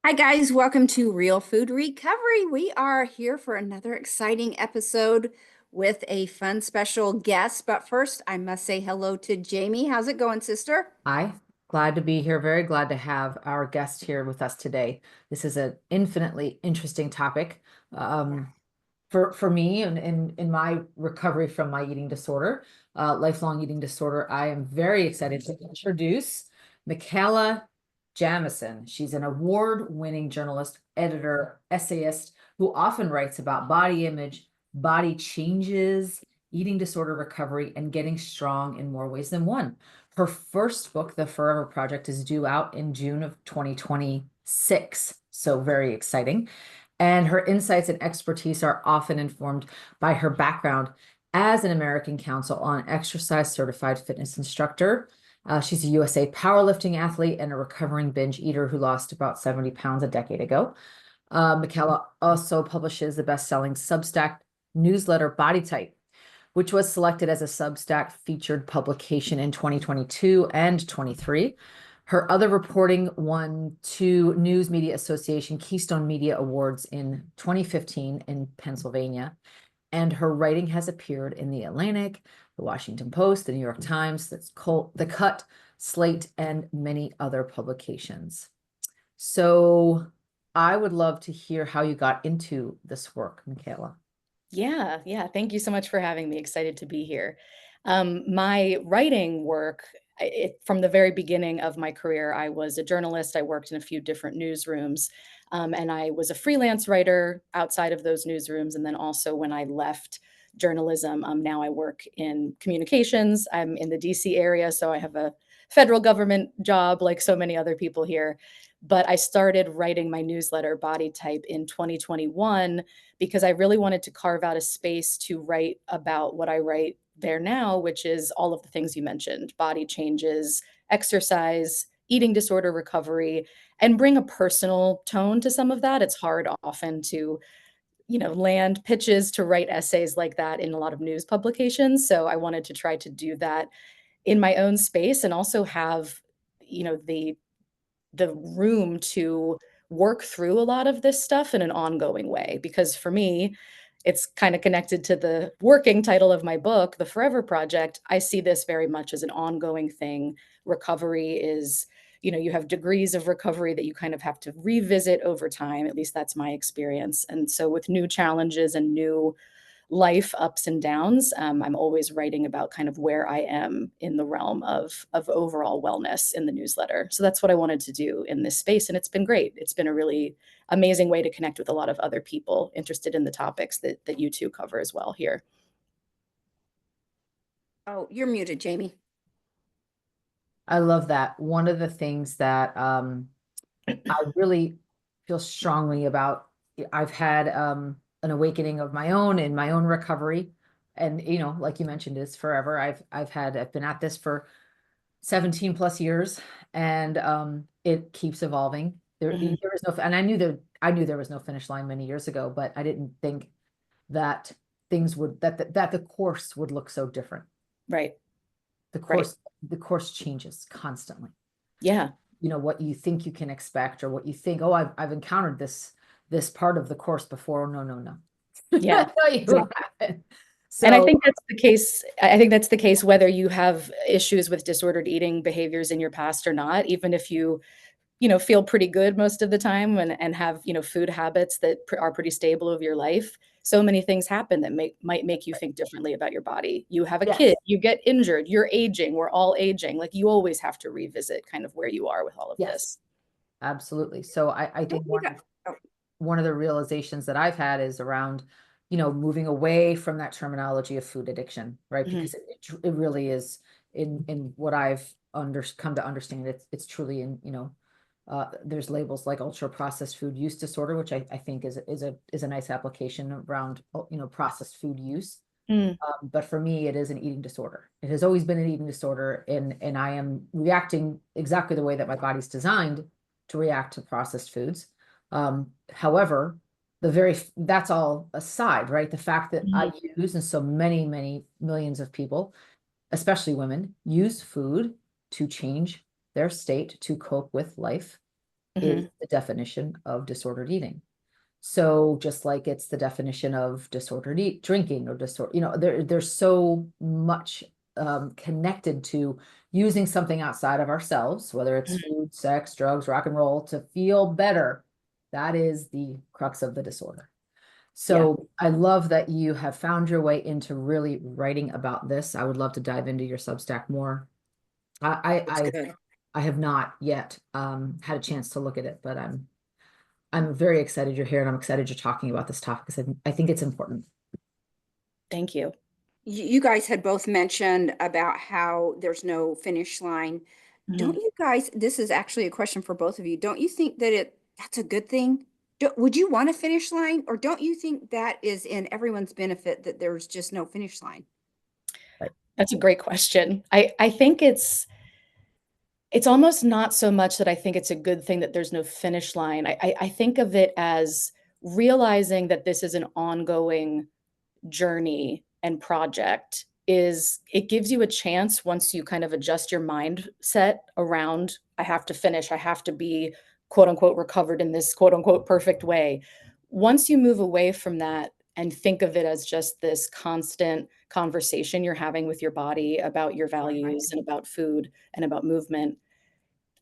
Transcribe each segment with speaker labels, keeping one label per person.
Speaker 1: Hi, guys. Welcome to Real Food Recovery. We are here for another exciting episode with a fun special guest. But first, I must say hello to Jamie. How's it going, sister?
Speaker 2: Hi, glad to be here. Very glad to have our guest here with us today. This is an infinitely interesting topic for me and in my recovery from my eating disorder, lifelong eating disorder. I am very excited to introduce Mikala Jamison. She's an award-winning journalist, editor, essayist who often writes about body image, body changes, eating disorder recovery, and getting strong in more ways than one. Her first book, The Forever Project, is due out in June of 2026. So very exciting. And her insights and expertise are often informed by her background as an American Council on Exercise certified fitness instructor. She's a USA powerlifting athlete and a recovering binge eater who lost about 70 pounds a decade ago. Mikala also publishes the best-selling Substack newsletter Body Type, which was selected as a Substack featured publication in 2022 and 23. Her other reporting won 2 NewsMedia Association Keystone Media Awards in 2015 in Pennsylvania. And her writing has appeared in The Atlantic, The Washington Post, The New York Times, The Cut, Slate, and many other publications. So I would love to hear how you got into this work, Mikala.
Speaker 3: Yeah. Thank you so much for having me. Excited to be here. My writing work, from the very beginning of my career, I was a journalist. I worked in a few different newsrooms, and I was a freelance writer outside of those newsrooms. And then also when I left journalism, now I work in communications. I'm in the DC area, so I have a federal government job like so many other people here. But I started writing my newsletter Body Type in 2021 because I really wanted to carve out a space to write about what I write there now, which is all of the things you mentioned: body changes, exercise, eating disorder recovery, and bring a personal tone to some of that. It's hard often to, land pitches to write essays like that in a lot of news publications. So I wanted to try to do that in my own space and also have, the room to work through a lot of this stuff in an ongoing way. Because for me, it's kind of connected to the working title of my book, The Forever Project. I see this very much as an ongoing thing. Recovery is, you have degrees of recovery that you kind of have to revisit over time. At least that's my experience. And so with new challenges and new life ups and downs, I'm always writing about kind of where I am in the realm of overall wellness in the newsletter. So that's what I wanted to do in this space, and it's been great. It's been a really amazing way to connect with a lot of other people interested in the topics that you two cover as well here.
Speaker 1: Oh, you're muted, Jamie.
Speaker 2: I love that. One of the things that I really feel strongly about, I've had an awakening of my own in my own recovery. And, like you mentioned, it's forever. I've been at this for 17 plus years, and it keeps evolving.
Speaker 3: Mhm.
Speaker 2: There was no, and I knew there was no finish line many years ago, but I didn't think that that the course would look so different.
Speaker 3: Right,
Speaker 2: The
Speaker 3: right.
Speaker 2: course changes constantly.
Speaker 3: Yeah.
Speaker 2: What you think you can expect, or what you think, oh, I've encountered this part of the course before. No.
Speaker 3: Yeah.
Speaker 2: No, you haven't.
Speaker 3: And I
Speaker 2: So
Speaker 3: think that's the case. I think that's the case whether you have issues with disordered eating behaviors in your past or not, even if you feel pretty good most of the time and have, food habits that are pretty stable over your life. So many things happen that might make you think differently about your body. You have a kid,
Speaker 2: yes,
Speaker 3: you get injured, you're aging, we're all aging. Like you always have to revisit kind of where you are with all of
Speaker 2: yes,
Speaker 3: this.
Speaker 2: absolutely. So I
Speaker 1: Don't
Speaker 2: think
Speaker 1: we got? Oh,
Speaker 2: one of the realizations that I've had is around, moving away from that terminology of food addiction, right?
Speaker 3: Mhm.
Speaker 2: Because it really is in what I've come to understand. It's truly in, there's labels like ultra processed food use disorder, which I think is a nice application around, processed food use.
Speaker 3: Mm.
Speaker 2: But for me, it is an eating disorder. It has always been an eating disorder, and I am reacting exactly the way that my body's designed to react to processed foods. However, that's all aside, right? The fact that I
Speaker 3: Mhm.
Speaker 2: use, and so many millions of people, especially women, use food to change their state to cope with life. is
Speaker 3: Mhm.
Speaker 2: the definition of disordered eating. So just like it's the definition of disordered drinking or there's so much connected to using something outside of ourselves, whether it's
Speaker 3: Mhm.
Speaker 2: food, sex, drugs, rock and roll, to feel better. That is the crux of the disorder.
Speaker 1: Yeah.
Speaker 2: So I love that you have found your way into really writing about this. I would love to dive into your Substack more.
Speaker 1: It's
Speaker 2: I
Speaker 1: good.
Speaker 2: I have not yet had a chance to look at it, but I'm very excited you're here, and I'm excited you're talking about this topic because I think it's important.
Speaker 3: Thank you.
Speaker 1: You guys had both mentioned about how there's no finish line. Don't
Speaker 3: Mhm.
Speaker 1: you guys, this is actually a question for both of you. Don't you think that that's a good thing? Would you want a finish line, or don't you think that is in everyone's benefit that there's just no finish line?
Speaker 2: Right.
Speaker 3: That's a great question. I think it's almost not so much that I think it's a good thing that there's no finish line. I think of it as realizing that this is an ongoing journey and project. Is it gives you a chance once you kind of adjust your mindset around, I have to finish, I have to be quote unquote recovered in this quote unquote perfect way. Once you move away from that and think of it as just this constant conversation you're having with your body about your values and about food and about movement,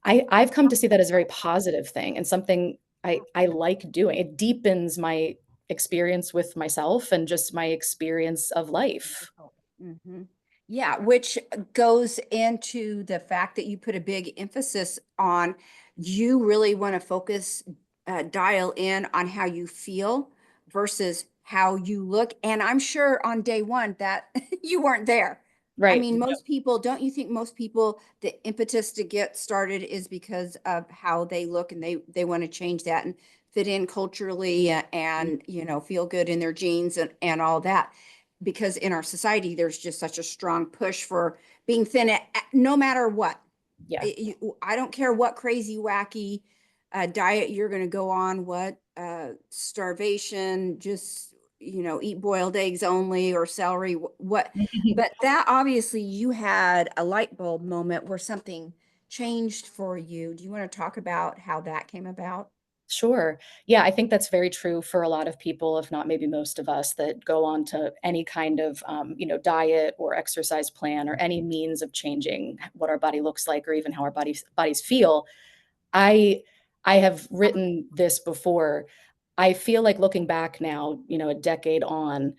Speaker 3: I've come to see that as a very positive thing and something I like doing. It deepens my experience with myself and just my experience of life.
Speaker 1: Mhm. Yeah, which goes into the fact that you put a big emphasis on you really want to focus, dial in on how you feel versus how you look. And I'm sure on day one that you weren't there. I
Speaker 3: Right.
Speaker 1: mean, most people, don't you think most people, the impetus to get started is because of how they look and they want to change that and fit in culturally and, feel good in their jeans and all that, because in our society there's just such a strong push for being thin no matter what.
Speaker 3: Yeah.
Speaker 1: I don't care what crazy wacky diet you're going to go on, what starvation, just eat boiled eggs only or celery, what. But that obviously you had a light bulb moment where something changed for you. Do you want to talk about how that came about?
Speaker 3: Sure. Yeah, I think that's very true for a lot of people, if not maybe most of us, that go on to any kind of, diet or exercise plan or any means of changing what our body looks like or even how our bodies feel. I I have written this before. I feel like looking back now, a decade on,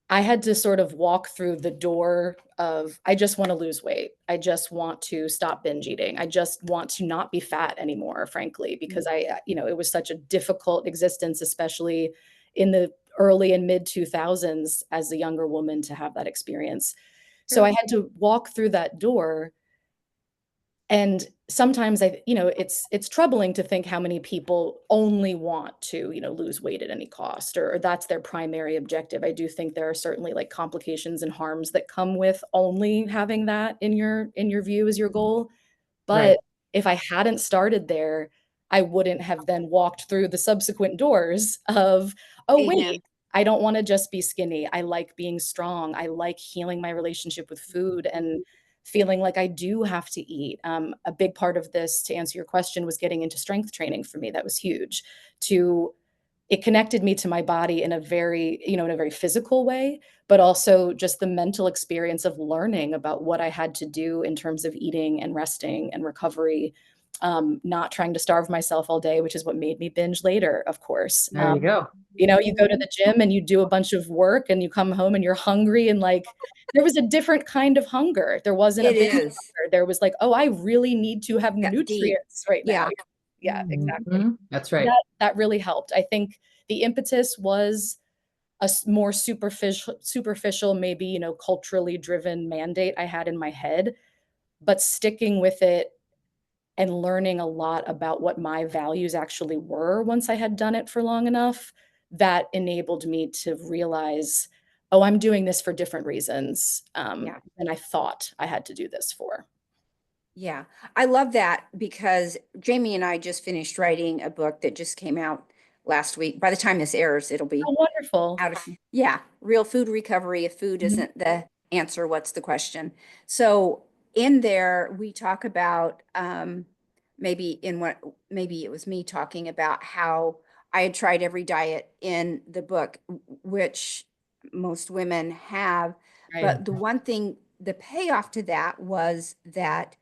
Speaker 3: I had to sort of walk through the door of, I just wanna lose weight. I just want to stop binge eating. I just want to not be fat anymore, frankly, because it was such a difficult existence, especially in the early and mid 2000s as a younger woman to have that experience. So I
Speaker 1: Sure.
Speaker 3: had to walk through that door, and sometimes it's troubling to think how many people only want to, lose weight at any cost, or that's their primary objective. I do think there are certainly like complications and harms that come with only having that in your view as your goal.
Speaker 2: Right.
Speaker 3: But if I hadn't started there, I wouldn't have then walked through the subsequent doors of, "Oh, wait,
Speaker 1: Amen.
Speaker 3: I don't wanna just be skinny. I like being strong. I like healing my relationship with food and feeling like I do have to eat." A big part of this, to answer your question, was getting into strength training for me. That was huge. To It connected me to my body in a very physical way, but also just the mental experience of learning about what I had to do in terms of eating and resting and recovery, not trying to starve myself all day, which is what made me binge later, of course.
Speaker 2: There you go.
Speaker 3: You go to the gym and you do a bunch of work and you come home and you're hungry, and, like, there was a different kind of hunger. There wasn't a
Speaker 1: It
Speaker 3: binge
Speaker 1: is.
Speaker 3: hunger. There was like, "Oh, I really need to have
Speaker 1: Yeah, deep.
Speaker 3: nutrients right now."
Speaker 1: Yeah.
Speaker 3: Yeah, exactly.
Speaker 2: That's right.
Speaker 3: That really helped. I think the impetus was more superficial, maybe, culturally driven mandate I had in my head, but sticking with it and learning a lot about what my values actually were once I had done it for long enough, that enabled me to realize, "Oh, I'm doing this for different reasons,
Speaker 1: Yeah.
Speaker 3: than I thought I had to do this for."
Speaker 1: Yeah, I love that because Jamie and I just finished writing a book that just came out last week. By the time this airs, it'll be
Speaker 3: Oh, wonderful.
Speaker 1: out of, yeah, real food recovery. If food
Speaker 3: Mhm.
Speaker 1: isn't the answer, what's the question? So in there, we talk about maybe maybe it was me talking about how I had tried every diet in the book, which most women have.
Speaker 3: Right.
Speaker 1: But the one thing, the payoff to that was that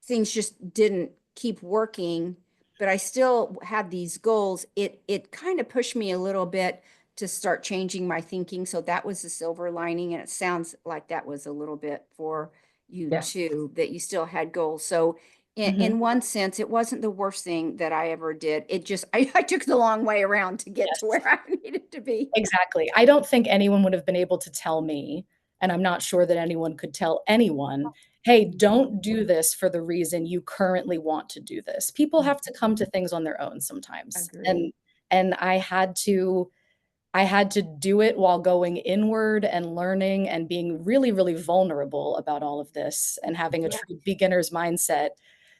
Speaker 1: things just didn't keep working, but I still had these goals. It kind of pushed me a little bit to start changing my thinking. So that was the silver lining. And it sounds like that was a little bit for you
Speaker 2: Yeah.
Speaker 1: too, that you still had goals. So
Speaker 3: Mhm.
Speaker 1: in one sense, it wasn't the worst thing that I ever did. It just, I took the long way around to get to
Speaker 3: Yes.
Speaker 1: where I needed to be.
Speaker 3: Exactly. I don't think anyone would have been able to tell me, and I'm not sure that anyone could tell anyone, "Hey, don't do this for the reason you currently want to do this." People have to come to things on their own sometimes.
Speaker 1: Agree.
Speaker 3: And I had to do it while going inward and learning and being really, really vulnerable about all of this and having a
Speaker 1: Yeah.
Speaker 3: true beginner's mindset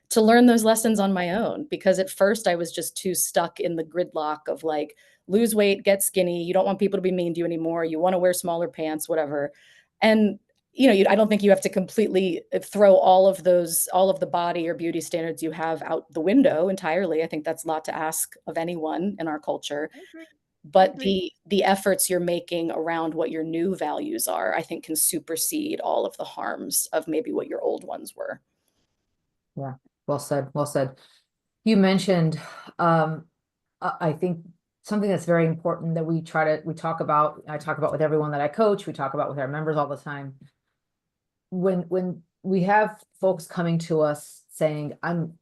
Speaker 3: to learn those lessons on my own. Because at first I was just too stuck in the gridlock of like, lose weight, get skinny. You don't want people to be mean to you anymore. You want to wear smaller pants, whatever. And I don't think you have to completely throw all of the body or beauty standards you have out the window entirely. I think that's a lot to ask of anyone in our culture.
Speaker 1: I agree. I
Speaker 3: But
Speaker 1: agree.
Speaker 3: the efforts you're making around what your new values are, I think can supersede all of the harms of maybe what your old ones were.
Speaker 2: Yeah. Well said. Well said. You mentioned, I think something that's very important that we talk about, I talk about with everyone that I coach, we talk about with our members all the time. When we have folks coming to us saying, I'm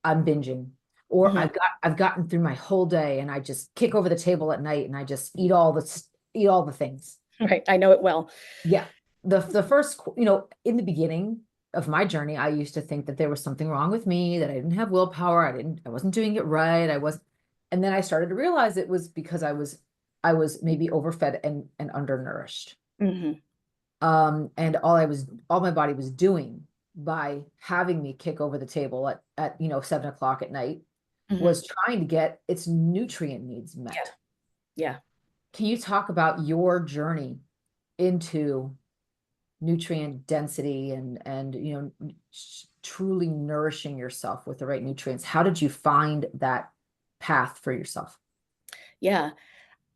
Speaker 2: binging, or
Speaker 3: Mhm.
Speaker 2: I've gotten through my whole day and I just kick over the table at night and I just eat all the things.
Speaker 3: Right. I know it well.
Speaker 2: Yeah. The first, in the beginning of my journey, I used to think that there was something wrong with me, that I didn't have willpower. I wasn't doing it right. And then I started to realize it was because I was maybe overfed and undernourished.
Speaker 3: Mhm.
Speaker 2: And all my body was doing by having me kick over the table at 7 o'clock at night
Speaker 3: Mhm.
Speaker 2: was trying to get its nutrient needs
Speaker 3: Yeah.
Speaker 2: met.
Speaker 3: Yeah.
Speaker 2: Can you talk about your journey into nutrient density and truly nourishing yourself with the right nutrients? How did you find that path for yourself?
Speaker 3: Yeah.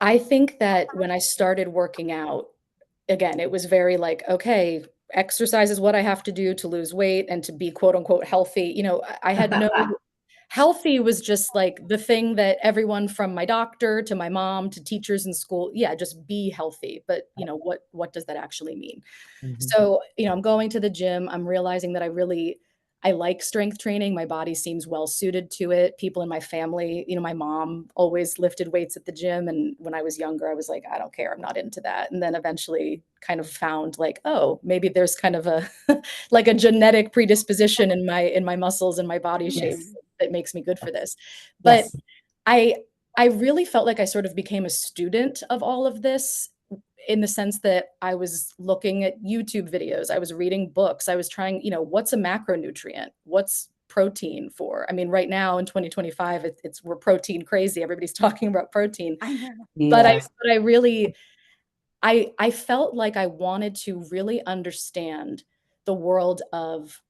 Speaker 3: I think that when I started working out, again, it was very like, okay, exercise is what I have to do to lose weight and to be quote unquote healthy. I had no healthy was just like the thing that everyone from my doctor to my mom to teachers in school, yeah, just be healthy. But what does that actually mean?
Speaker 2: Mhm.
Speaker 3: So, I'm going to the gym. I'm realizing that I like strength training. My body seems well suited to it. People in my family, my mom always lifted weights at the gym. And when I was younger, I was like, I don't care. I'm not into that. And then eventually kind of found like, oh, maybe there's kind of a like a genetic predisposition in my muscles and my body shape
Speaker 2: Yes.
Speaker 3: that makes me good for this. But
Speaker 2: Yes.
Speaker 3: I I really felt like I sort of became a student of all of this in the sense that I was looking at YouTube videos, I was reading books, I was trying, what's a macronutrient? What's protein for? I mean, right now in 2025, we're protein crazy. Everybody's talking about protein.
Speaker 1: I know.
Speaker 3: But
Speaker 2: Yes.
Speaker 3: I really I felt like I wanted to really understand the world of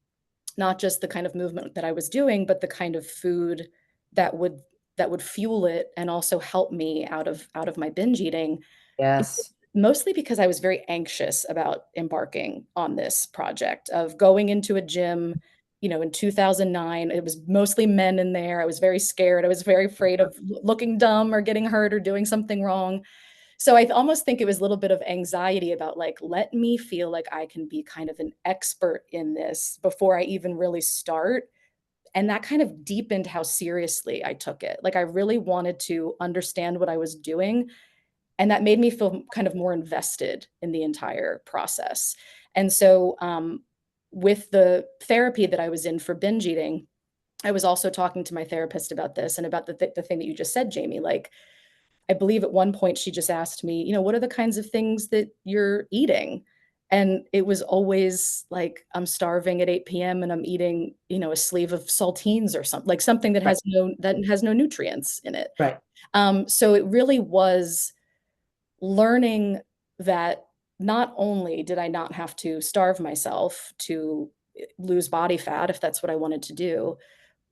Speaker 3: not just the kind of movement that I was doing, but the kind of food that would that would fuel it and also help me out of my binge eating.
Speaker 2: Yes.
Speaker 3: Mostly because I was very anxious about embarking on this project of going into a gym, in 2009. It was mostly men in there. I was very scared. I was very afraid of looking dumb or getting hurt or doing something wrong. So I almost think it was a little bit of anxiety about like, let me feel like I can be kind of an expert in this before I even really start. And that kind of deepened how seriously I took it. Like I really wanted to understand what I was doing, and that made me feel kind of more invested in the entire process. And so, with the therapy that I was in for binge eating, I was also talking to my therapist about this and about the thing that you just said, Jamie. Like, I believe at one point she just asked me, what are the kinds of things that you're eating? And it was always like, I'm starving at 8 p.m. and I'm eating, a sleeve of saltines or something, like something
Speaker 2: Right.
Speaker 3: that has no nutrients in it.
Speaker 2: Right.
Speaker 3: So it really was learning that not only did I not have to starve myself to lose body fat if that's what I wanted to do,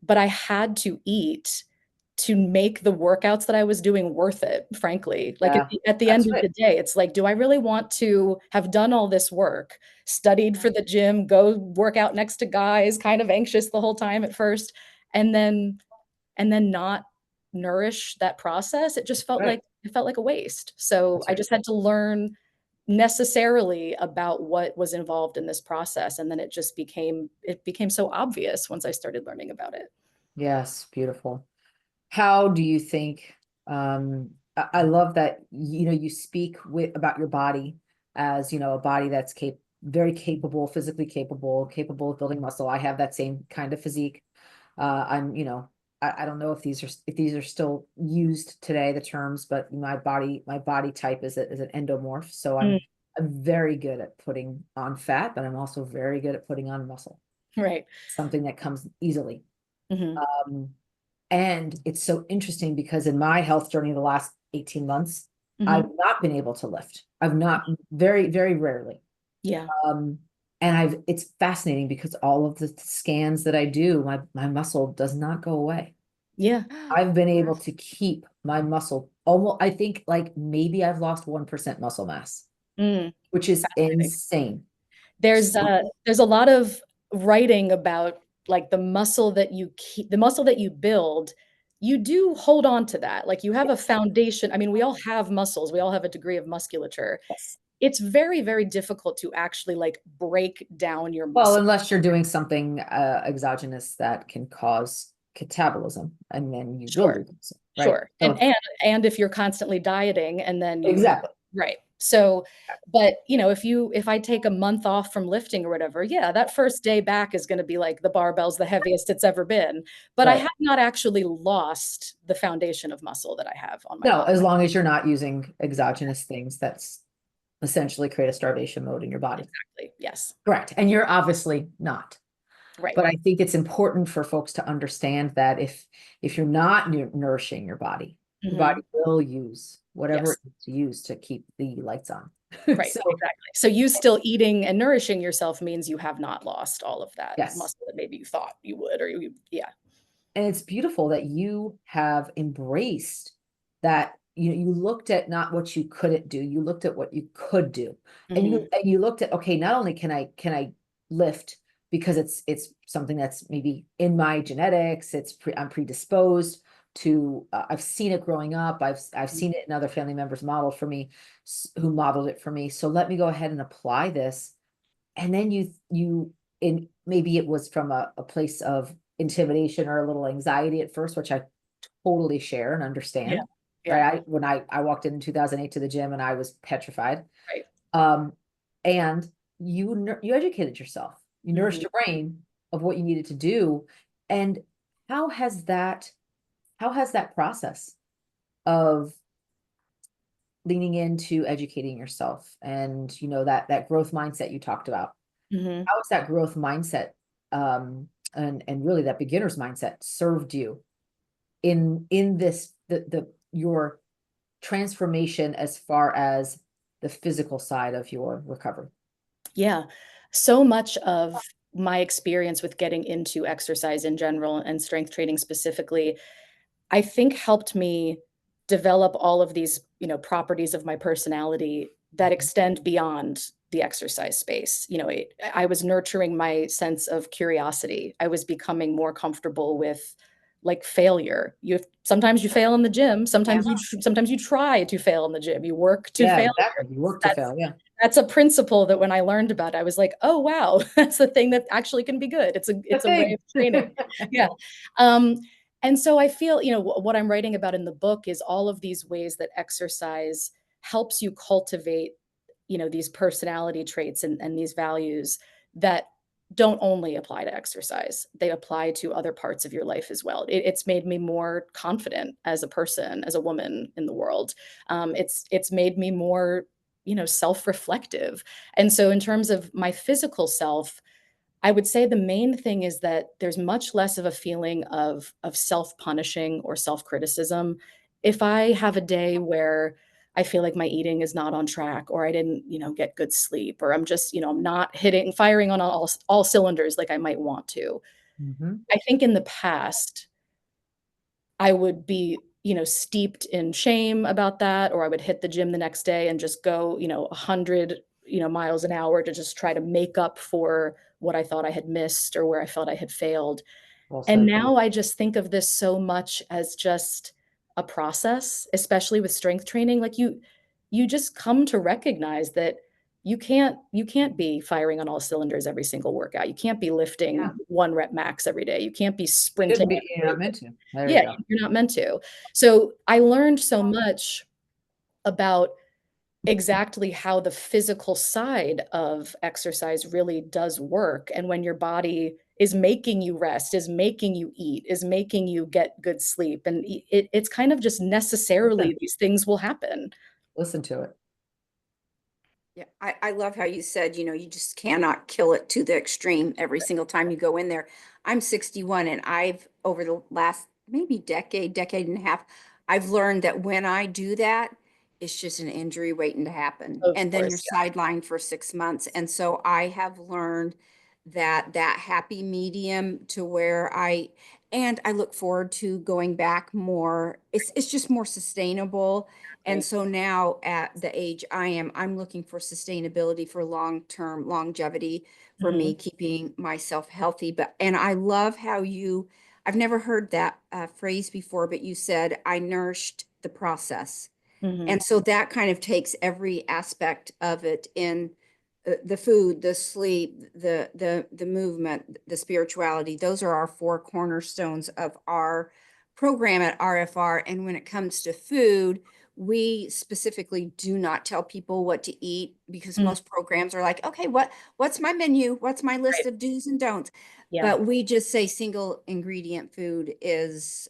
Speaker 3: but I had to eat to make the workouts that I was doing worth it, frankly. Like
Speaker 2: Yeah,
Speaker 3: at the
Speaker 2: that's
Speaker 3: end of
Speaker 2: right.
Speaker 3: the day, it's like, do I really want to have done all this work, studied for the gym, go work out next to guys, kind of anxious the whole time at first, and then not nourish that process? It just felt
Speaker 2: Right.
Speaker 3: like a waste. So
Speaker 2: That's
Speaker 3: I
Speaker 2: right.
Speaker 3: just had to learn necessarily about what was involved in this process, and then it became so obvious once I started learning about it.
Speaker 2: Yes, beautiful. How do you think, I love that, you speak about your body as, a body that's very capable, physically capable of building muscle. I have that same kind of physique. I'm, I don't know if these are still used today, the terms, but my body type is an endomorph. So
Speaker 3: Mm,
Speaker 2: I'm very good at putting on fat, but I'm also very good at putting on muscle,
Speaker 3: right.
Speaker 2: something that comes easily.
Speaker 3: Hmm.
Speaker 2: Um, and it's so interesting because in my health journey, the last 18 months, I've
Speaker 3: Hmm.
Speaker 2: not been able to lift. I've not, very, very rarely.
Speaker 3: Yeah.
Speaker 2: Um, and it's fascinating because all of the scans that I do, my muscle does not go away.
Speaker 3: Yeah.
Speaker 2: I've been able to keep my muscle almost, I think like maybe I've lost 1% muscle mass,
Speaker 3: Mm,
Speaker 2: which is
Speaker 3: fascinating.
Speaker 2: insane.
Speaker 3: There's
Speaker 2: So,
Speaker 3: there's a lot of writing about like the muscle that you build, you do hold on to that. Like you have a foundation. I mean, we all have muscles. We all have a degree of musculature.
Speaker 2: yes.
Speaker 3: It's very, very difficult to actually like break down your
Speaker 2: Well,
Speaker 3: muscle.
Speaker 2: unless you're doing something exogenous that can cause catabolism, and then you will
Speaker 3: Sure.
Speaker 2: lose muscle, right?
Speaker 3: Sure.
Speaker 2: So
Speaker 3: And if you're constantly dieting and then
Speaker 2: exactly.
Speaker 3: right. So, but if I take a month off from lifting or whatever, yeah, that first day back is going to be like the barbell's the heaviest it's ever been. But I
Speaker 2: Right.
Speaker 3: have not actually lost the foundation of muscle that I have on my
Speaker 2: No,
Speaker 3: body.
Speaker 2: as long as you're not using exogenous things that's essentially create a starvation mode in your body.
Speaker 3: Exactly. Yes.
Speaker 2: Correct. And you're obviously not.
Speaker 3: Right.
Speaker 2: But I think it's important for folks to understand that if you're not nourishing your
Speaker 3: Hmm.
Speaker 2: body will use whatever
Speaker 3: Yes.
Speaker 2: it needs to use to keep the lights on.
Speaker 3: Right.
Speaker 2: So
Speaker 3: Exactly. So you still eating and nourishing yourself means you have not lost all of that
Speaker 2: yes.
Speaker 3: muscle that maybe you thought you would, or yeah.
Speaker 2: And it's beautiful that you have embraced that. You looked at not what you couldn't do, you looked at what you could do. And
Speaker 3: Hmm.
Speaker 2: you looked at, okay, not only can I lift because it's something that's maybe in my genetics, I'm predisposed to, I've seen it growing up, I've seen it in other family members who modeled it for me. So let me go ahead and apply this. And then in maybe it was from a place of intimidation or a little anxiety at first, which I totally share and
Speaker 3: Yeah.
Speaker 2: understand.
Speaker 3: Yeah.
Speaker 2: Right. When I walked in 2008 to the gym and I was petrified.
Speaker 3: Right.
Speaker 2: Um, and you educated yourself, you nourished
Speaker 3: Hmm.
Speaker 2: your brain of what you needed to do. And how has that, how has that process of leaning into educating yourself and that growth mindset you talked about,
Speaker 3: Hmm.
Speaker 2: how has that growth mindset, and really that beginner's mindset served you in this your transformation as far as the physical side of your recovery?
Speaker 3: Yeah. So much of my experience with getting into exercise in general and strength training specifically, I think helped me develop all of these, properties of my personality that extend beyond the exercise space. I was nurturing my sense of curiosity. I was becoming more comfortable with like failure. Sometimes you fail in the gym,
Speaker 2: Yeah.
Speaker 3: sometimes you try to fail in the gym. You work to
Speaker 2: Yeah,
Speaker 3: failure.
Speaker 2: exactly. You work to
Speaker 3: That's
Speaker 2: fail. Yeah.
Speaker 3: that's a principle that when I learned about it, I was like, "Oh, wow, that's a thing that actually can be good."
Speaker 2: The
Speaker 3: It's a way
Speaker 2: thing.
Speaker 3: of training. Yeah. Um, and so I feel, what I'm writing about in the book is all of these ways that exercise helps you cultivate, these personality traits and these values that don't only apply to exercise. They apply to other parts of your life as well. It's made me more confident as a person, as a woman in the world. It's made me more, self-reflective. And so in terms of my physical self, I would say the main thing is that there's much less of a feeling of self-punishing or self-criticism. If I have a day where I feel like my eating is not on track, or I didn't, get good sleep, or I'm just, I'm not firing on all cylinders like I might want to,
Speaker 2: Mhm.
Speaker 3: I think in the past, I would be, steeped in shame about that, or I would hit the gym the next day and just go, 100, miles an hour to just try to make up for what I thought I had missed or where I felt I had failed.
Speaker 2: Well
Speaker 3: And
Speaker 2: said.
Speaker 3: now I just think of this so much as just a process, especially with strength training. Like you just come to recognize that you can't be firing on all cylinders every single workout. You can't be
Speaker 1: Yeah.
Speaker 3: lifting 1 rep max every day. You can't be sprinting
Speaker 2: Shouldn't be,
Speaker 3: every
Speaker 2: you're
Speaker 3: day.
Speaker 2: not meant to. There you
Speaker 3: Yeah,
Speaker 2: go.
Speaker 3: you're not meant to. So I learned so much about exactly how the physical side of exercise really does work. And when your body is making you rest, is making you eat, is making you get good sleep, and it's kind of just
Speaker 2: Listen,
Speaker 3: necessarily these things will happen.
Speaker 2: listen to it.
Speaker 1: Yeah, I love how you said, you just cannot kill it to the extreme every single time you go in there. I'm 61 and I've, over the last maybe decade and a half, I've learned that when I do that, it's just an injury waiting to happen.
Speaker 3: Of
Speaker 1: And then you're
Speaker 3: course,
Speaker 1: sidelined for 6 months. And so I have learned that happy medium to where and I look forward to going back more. It's just more sustainable.
Speaker 3: yeah.
Speaker 1: And
Speaker 3: Right.
Speaker 1: so now at the age I am, I'm looking for sustainability for long-term longevity for me,
Speaker 3: Mhm,
Speaker 1: keeping myself healthy. And I love how I've never heard that phrase before, but you said, I nourished the process.
Speaker 3: mhm,
Speaker 1: And so that kind of takes every aspect of it in the food, the sleep, the movement, the spirituality. Those are our four cornerstones of our program at RFR. And when it comes to food, we specifically do not tell people what to eat because
Speaker 3: mhm,
Speaker 1: most programs are like, okay, what's my menu? What's my list
Speaker 3: right.
Speaker 1: of do's and don'ts?
Speaker 3: Yeah.
Speaker 1: But we just say single ingredient food is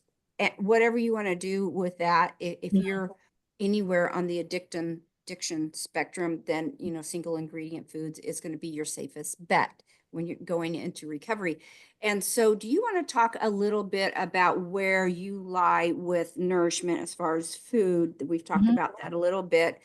Speaker 1: whatever you want to do with that. If
Speaker 3: Mhm.
Speaker 1: you're anywhere on the addiction spectrum, then single ingredient foods is going to be your safest bet when you're going into recovery. And so, do you want to talk a little bit about where you lie with nourishment as far as food? We've talked
Speaker 3: Mhm,
Speaker 1: about that a little bit.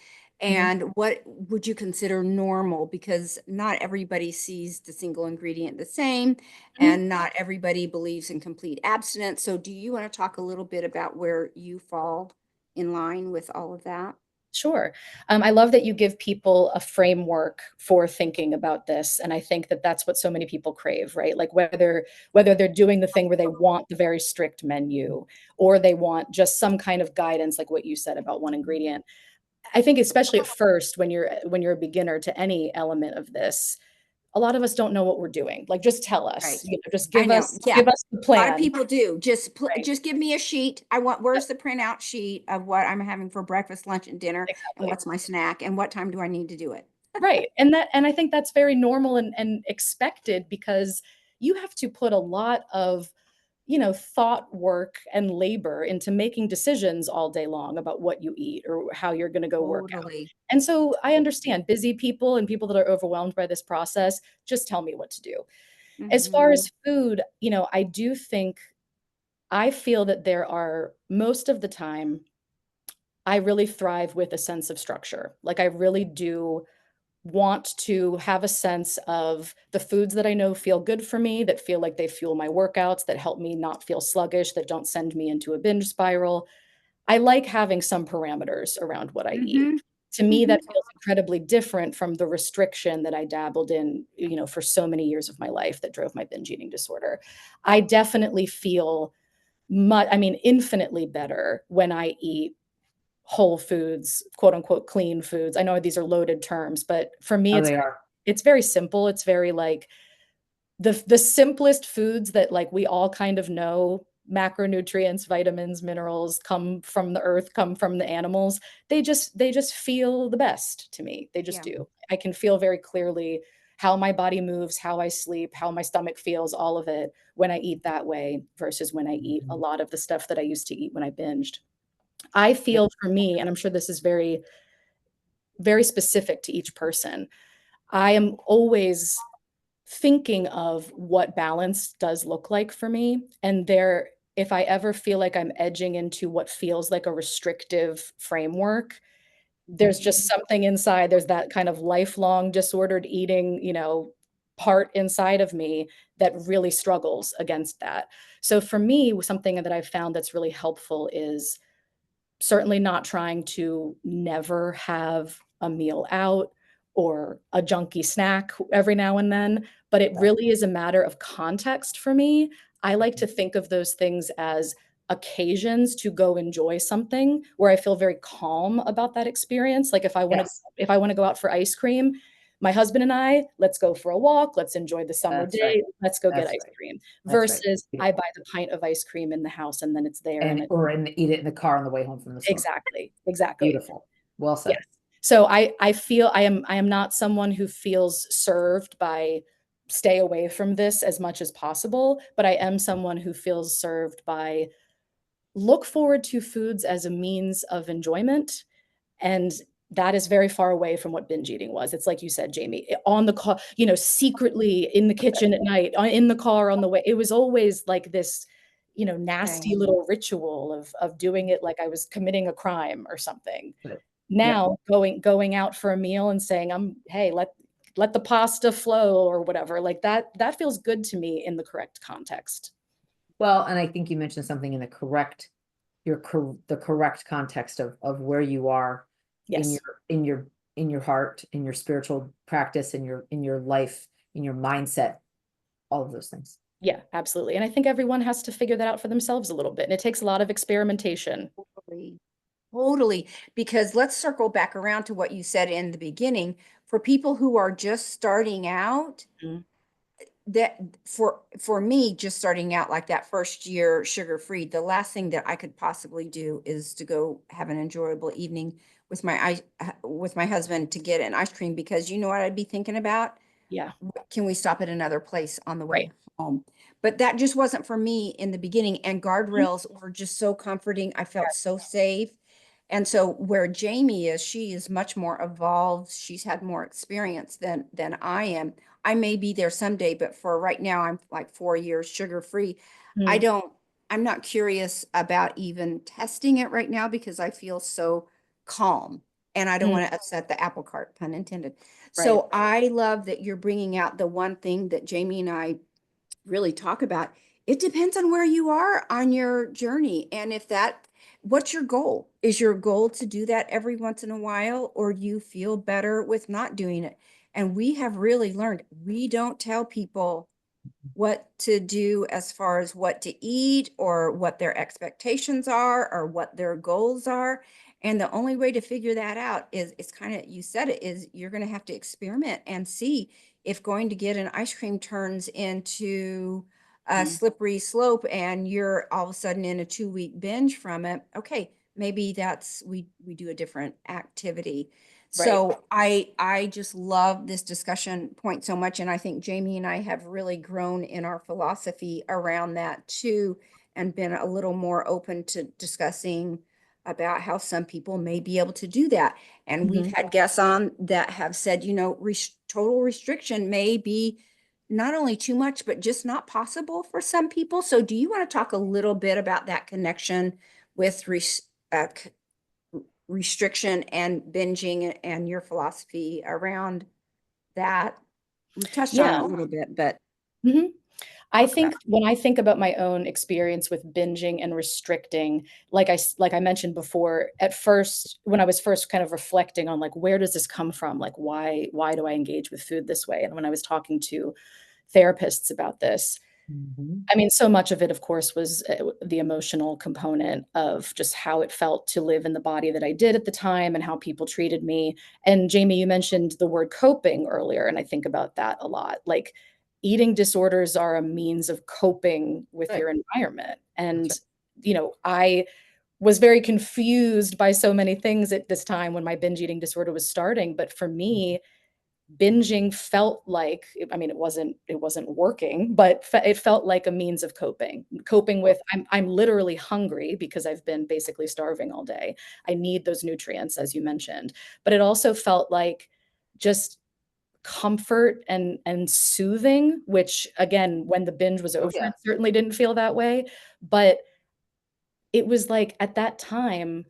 Speaker 3: mhm.
Speaker 1: And what would you consider normal? Because not everybody sees the single ingredient the same,
Speaker 3: Mhm.
Speaker 1: and not everybody believes in complete abstinence. So, do you want to talk a little bit about where you fall in line with all of that?
Speaker 3: Sure. I love that you give people a framework for thinking about this, and I think that that's what so many people crave, right? Like whether they're doing the thing where they want the very strict menu or they want just some kind of guidance, like what you said about one ingredient. I think especially at first when you're a beginner to any element of this, a lot of us don't know what we're doing. Like, just tell us,
Speaker 1: Right.
Speaker 3: just
Speaker 1: I
Speaker 3: give
Speaker 1: know.
Speaker 3: us
Speaker 1: Yeah.
Speaker 3: give us the
Speaker 1: A lot of
Speaker 3: plan.
Speaker 1: people do.
Speaker 3: Right.
Speaker 1: Just give me a sheet.
Speaker 3: Yep,
Speaker 1: Where's the printout sheet of what I'm having for breakfast, lunch, and dinner, and
Speaker 3: exactly.
Speaker 1: what's my snack, and what time do I need to do it?
Speaker 3: Right, and I think that's very normal and expected because you have to put a lot of, thought work and labor into making decisions all day long about what you eat or how you're gonna go work out.
Speaker 1: Totally.
Speaker 3: And so I
Speaker 1: Totally.
Speaker 3: understand busy people and people that are overwhelmed by this process, just tell me what to do. As far
Speaker 1: Hmm.
Speaker 3: as food, I do think I feel that there are most of the time, I really thrive with a sense of structure. Like, I really do want to have a sense of the foods that I know feel good for me, that feel like they fuel my workouts, that help me not feel sluggish, that don't send me into a binge spiral. I like having some parameters around what I eat.
Speaker 1: Hmm.
Speaker 3: To me,
Speaker 1: Hmm.
Speaker 3: that feels incredibly different from the restriction that I dabbled in, for so many years of my life that drove my binge eating disorder. I definitely feel infinitely better when I eat whole foods, quote unquote clean foods. I know these are loaded terms, but for me
Speaker 2: Oh, they are.
Speaker 3: it's very simple. It's very like the simplest foods that like we all kind of know, macronutrients, vitamins, minerals come from the earth, come from the animals. They just feel the best to me. They just
Speaker 1: Yeah.
Speaker 3: do. I can feel very clearly how my body moves, how I sleep, how my stomach feels, all of it when I eat that way versus when I eat a
Speaker 2: Mhm.
Speaker 3: lot of the stuff that I used to eat when I binged. I
Speaker 2: Yeah.
Speaker 3: feel for me, and I'm sure this is very, very specific to each person, I am always thinking of what balance does look like for me. And if I ever feel like I'm edging into what feels like a restrictive framework, there's just something inside. There's that kind of lifelong disordered eating, part inside of me that really struggles against that. So for me, something that I've found that's really helpful is certainly not trying to never have a meal out or a junky snack every now and then, but it really is a matter of context for me. I like to think of those things as occasions to go enjoy something where I feel very calm about that experience. Like
Speaker 2: Yes,
Speaker 3: if I want to go out for ice cream, my husband and I, let's go for a walk, let's enjoy the summer
Speaker 2: that's right.
Speaker 3: day, let's go get
Speaker 2: That's
Speaker 3: ice
Speaker 2: right.
Speaker 3: cream.
Speaker 2: That's right.
Speaker 3: Versus I
Speaker 2: Beautiful.
Speaker 3: buy the pint of ice cream in the house and then it's there and
Speaker 2: And, or eat it in the car on the way home from the store.
Speaker 3: exactly, exactly.
Speaker 2: Beautiful. Well said.
Speaker 3: Yes. So I feel I am not someone who feels served by stay away from this as much as possible, but I am someone who feels served by look forward to foods as a means of enjoyment, and that is very far away from what binge eating was. It's like you said, Jamie, on the car, you know, secretly in the kitchen at night, in the car on the way. It was always like this, you know, nasty
Speaker 1: Right.
Speaker 3: little ritual of doing it like I was committing a crime or something.
Speaker 2: Yep.
Speaker 3: Now going out for a meal and saying, hey, let the pasta flow or whatever, like that feels good to me in the correct context.
Speaker 2: Well, and I think you mentioned something in the correct, the correct context of where you are in
Speaker 3: Yes.
Speaker 2: your heart, in your spiritual practice, in your life, in your mindset, all of those things.
Speaker 3: Yeah, absolutely. And I think everyone has to figure that out for themselves a little bit. And it takes a lot of experimentation.
Speaker 1: Totally. Totally. Because let's circle back around to what you said in the beginning. For people who are just starting out,
Speaker 3: Mhm.
Speaker 1: that for me, just starting out like that first year sugar-free, the last thing that I could possibly do is to go have an enjoyable evening with my husband to get an ice cream, because you know what I'd be thinking about?
Speaker 3: Yeah,
Speaker 1: Can we stop at another place on the
Speaker 3: right.
Speaker 1: way home? But that just wasn't for me in the beginning. And
Speaker 3: Mhm.
Speaker 1: guardrails were just so comforting. I felt so safe. And so where Jamie is, she is much more evolved. She's had more experience than I am. I may be there someday, but for right now, I'm like 4 years sugar free. I
Speaker 3: Mm,
Speaker 1: don't, I'm not curious about even testing it right now because I feel so calm and I don't
Speaker 3: mm,
Speaker 1: want to upset the apple cart, pun intended.
Speaker 3: right.
Speaker 1: So I love that you're bringing out the one thing that Jamie and I really talk about. It depends on where you are on your journey. And what's your goal? Is your goal to do that every once in a while, or do you feel better with not doing it? And we have really learned we don't tell people what to do as far as what to eat or what their expectations are or what their goals are. And the only way to figure that out is it's kind of, you said it, is you're going to have to experiment and see if going to get an ice cream turns into a
Speaker 3: Mm,
Speaker 1: slippery slope and you're all of a sudden in a 2 week binge from it. Okay, maybe we do a different activity.
Speaker 3: right.
Speaker 1: So I just love this discussion point so much, and I think Jamie and I have really grown in our philosophy around that too, and been a little more open to discussing about how some people may be able to do that. And we've
Speaker 3: Mhm.
Speaker 1: had guests on that have said, total restriction may be not only too much, but just not possible for some people. So do you want to talk a little bit about that connection with uh, restriction and binging and your philosophy around that? We've touched on
Speaker 3: Yeah.
Speaker 1: it a little bit, but
Speaker 3: Mhm. I
Speaker 1: talk about
Speaker 3: think when I think about my own experience with binging and restricting, like I mentioned before, at first, when I was first kind of reflecting on like where does this come from? Like why do I engage with food this way? And when I was talking to therapists about this,
Speaker 2: Mhm.
Speaker 3: I mean, so much of it, of course, was the emotional component of just how it felt to live in the body that I did at the time and how people treated me. And Jamie, you mentioned the word coping earlier, and I think about that a lot. Like, eating disorders are a means of coping with
Speaker 2: Right.
Speaker 3: your environment. And,
Speaker 2: That's right.
Speaker 3: I was very confused by so many things at this time when my binge eating disorder was starting. But for me, binging felt like, I mean, it wasn't working, but it felt like a means of coping with I'm literally hungry because I've been basically starving all day. I need those nutrients, as you mentioned. But it also felt like just comfort and soothing, which again, when the binge was
Speaker 2: Oh
Speaker 3: over,
Speaker 2: yeah.
Speaker 3: it certainly didn't feel that way. But it was like at that time,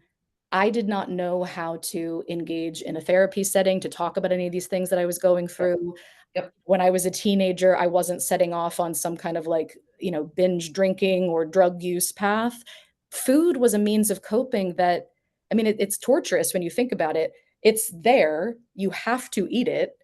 Speaker 3: I did not know how to engage in a therapy setting to talk about any of these things that I was going
Speaker 2: Yeah.
Speaker 3: through.
Speaker 2: Yep.
Speaker 3: When I was a teenager, I wasn't setting off on some kind of like, binge drinking or drug use path. Food was a means of coping that, I mean, it's torturous when you think about it. It's there, you have to eat it.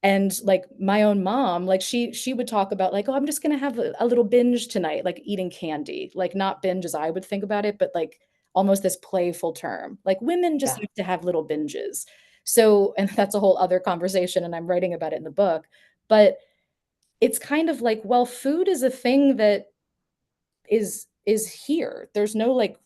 Speaker 3: And like my own mom, like she would talk about like, oh, I'm just gonna have a little binge tonight, like eating candy, like not binge as I would think about it, but like almost this playful term. Like women just
Speaker 2: Yeah.
Speaker 3: have to have little binges. So, and that's a whole other conversation, and I'm writing about it in the book. But it's kind of like, well, food is a thing that is here. There's no like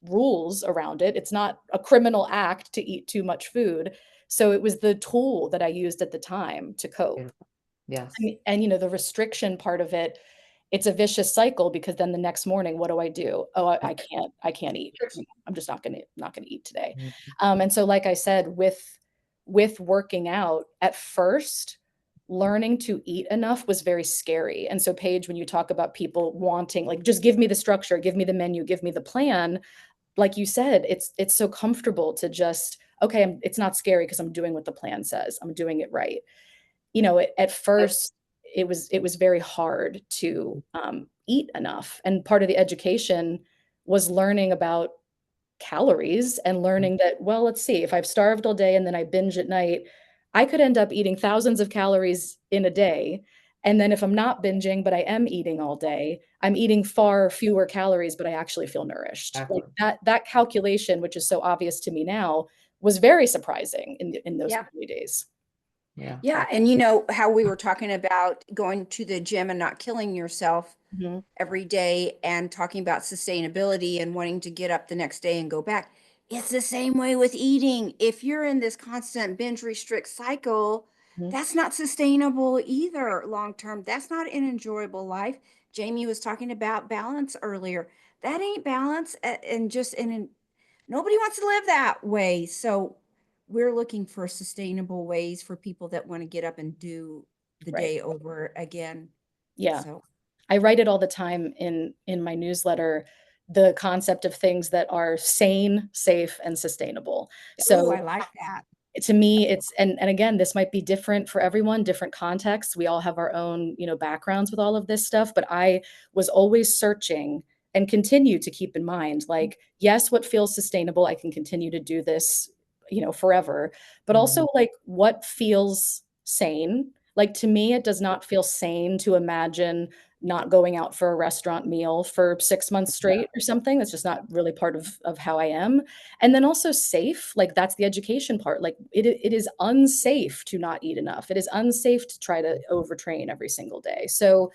Speaker 3: rules around it. It's not a criminal act to eat too much food. So it was the tool that I used at the time to cope.
Speaker 2: Beautiful. Yes.
Speaker 3: And the restriction part of it, it's a vicious cycle because then the next morning, what do I do? Oh, I can't eat. I'm just not gonna eat today.
Speaker 2: Mhm.
Speaker 3: And so, like I said, with working out, at first, learning to eat enough was very scary. And so, Paige, when you talk about people wanting, like, just give me the structure, give me the menu, give me the plan, like you said, it's so comfortable to just, okay, it's not scary because I'm doing what the plan says. I'm doing it right. At first it was very hard to eat enough. And part of the education was learning about calories and learning that, well, let's see, if I've starved all day and then I binge at night, I could end up eating thousands of calories in a day. And then if I'm not binging, but I am eating all day, I'm eating far fewer calories, but I actually feel nourished. Like
Speaker 2: Exactly.
Speaker 3: that calculation, which is so obvious to me now, was very surprising in those
Speaker 1: Yeah.
Speaker 3: early days.
Speaker 2: Yeah.
Speaker 1: Yeah. And you know how we were talking about going to the gym and not killing yourself
Speaker 3: Mhm.
Speaker 1: every day and talking about sustainability and wanting to get up the next day and go back. It's the same way with eating. If you're in this constant binge restrict cycle,
Speaker 3: Mhm.
Speaker 1: that's not sustainable either long term. That's not an enjoyable life. Jamie was talking about balance earlier. That ain't balance and just and nobody wants to live that way. So we're looking for sustainable ways for people that want to get up and do the
Speaker 3: Right.
Speaker 1: day over again.
Speaker 3: Yeah.
Speaker 1: So,
Speaker 3: I write it all the time in my newsletter, the concept of things that are sane, safe, and sustainable.
Speaker 1: oh,
Speaker 3: So
Speaker 1: I like that.
Speaker 3: to me, it's and again, this might be different for everyone, different contexts. We all have our own, backgrounds with all of this stuff, but I was always searching and continue to keep in mind, like, yes, what feels sustainable, I can continue to do this, forever, but
Speaker 2: Mhm.
Speaker 3: also like what feels sane. Like to me, it does not feel sane to imagine not going out for a restaurant meal for 6 months straight or something. That's just not really part of how I am. And then also safe, like that's the education part. Like it is unsafe to not eat enough. It is unsafe to try to overtrain every single day. So